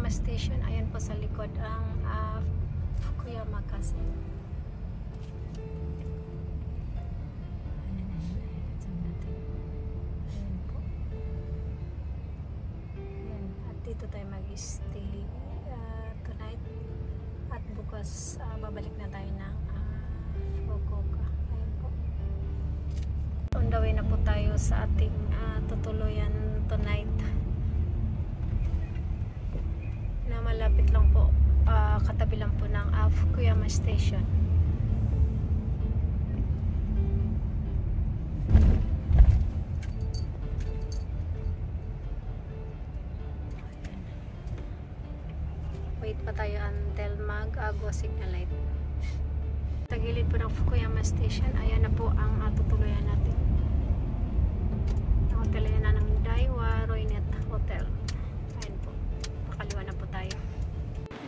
Fukuyama Station. Ayan po sa likod ang Fukuyama Castle. Dito tayo mag-stay tonight at bukas babalik na tayo ng Fukuoka. Ayan po. On the way na po tayo sa ating tutuluyan tonight na malapit lang po, katabi lang po ng Fukuyama Station. Wait pa tayo until mag-go signal light. Sa gilid po ng Fukuyama Station, ayan na po ang tutuluyan natin. Ang hotel na ng Daiwa Roynet Hotel. Ayan po. Makaliwa na po tayo.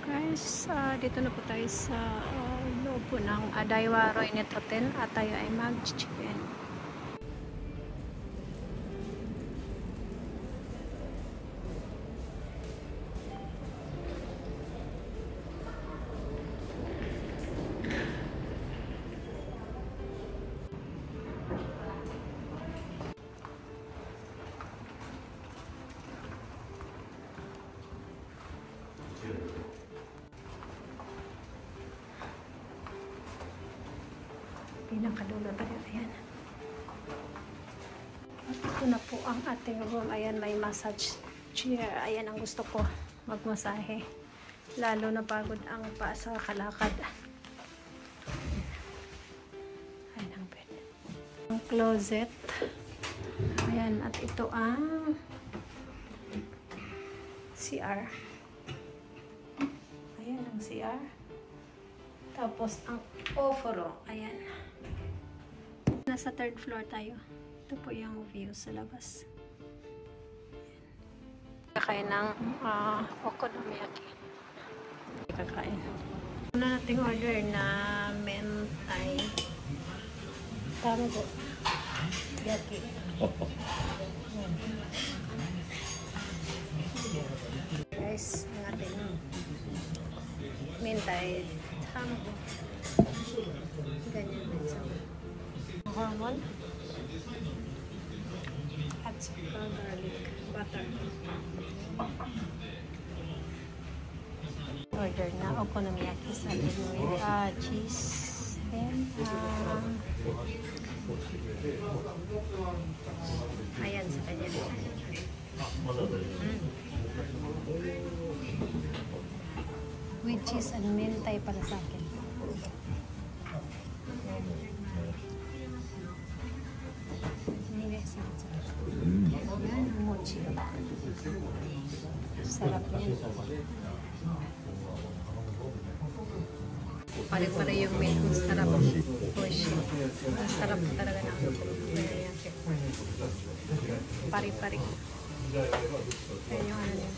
Guys, dito na po tayo sa loob po ng Daiwa Roynet Hotel at tayo ay mag-check-in. Pinakadulo tayo. Ayan. At ito na po ang ating room. Ayan, may massage chair. Ayan ang gusto ko, magmasahe. Lalo na pagod ang paa sa kalakad. Ayan ang bed. Ang closet. Ayan, at ito ang CR. Ayan ang CR. Tapos ang oforo. Ayan. Nasa third floor tayo. Ito po yung view sa labas. Kakain ng okonomiyaki. Kakain. Una nating order na mentay. Tama po. Yaki. Guys, ang ating mentay. Tama po. Ganyan din sa hormone at saka garlic butter. Order na okonomiyaki sa with cheese and ayan sa kanya. With cheese and mentay para sa akin. Mochi. Sarap niya. Pare-pare yung milk. Sarap. Oishi. Sarap talaga na. Pare-pare. Ayan yung ano niya.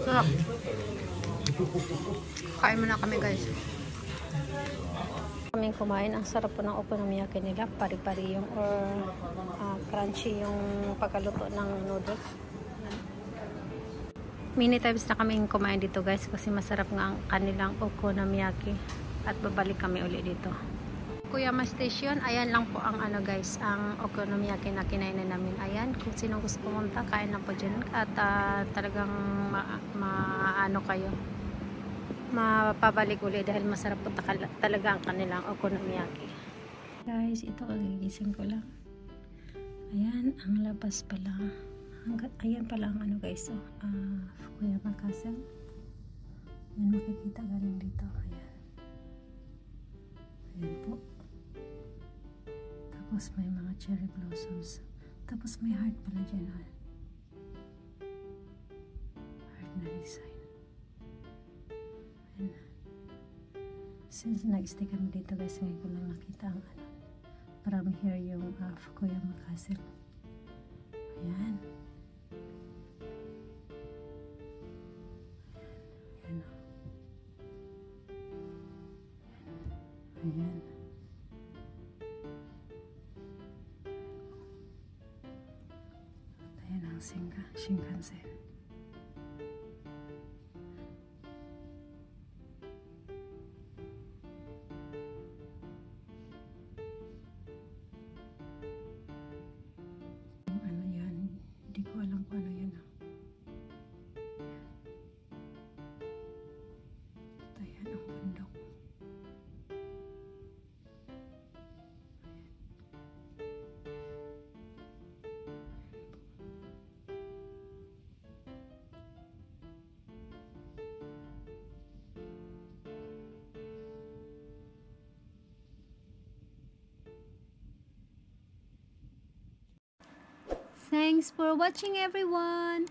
Sarap. Kain muna kami guys. Kaming kumain, ang sarap po ng okonomiyaki nila. Pari-pari yung or crunchy yung pagkaluto ng noodles. Many times na kaming kumain dito guys kasi masarap nga ang kanilang okonomiyaki at babalik kami uli dito. Fukuyama Station, ayan lang po ang ano guys, ang okonomiyaki na kinainan namin. Ayan, kung sino gusto pumunta, kain lang po dyan at talagang maano kayo, mapabalik uli dahil masarap po talaga ang kanilang okonomiyaki. Guys, ito kagigising ko lang. Ayan, ang labas pala. Ayan pala ang ano guys, Fukuyama Castle. Ayan, makikita galing dito. Ayan. Ayan po. Tapos may mga cherry blossoms. Tapos may heart pala dyan. Heart na design. Ayan. Since nag-stay kami dito guys, ngayon ko lang nakita ang ano. Parang here yung Fukuyama Castle. Ayan. Ayan. Ayan. ng Shinkansen. Ano yan? Hindi ko alam kung ano yan. Ayan ang bundok. Thanks for watching, everyone.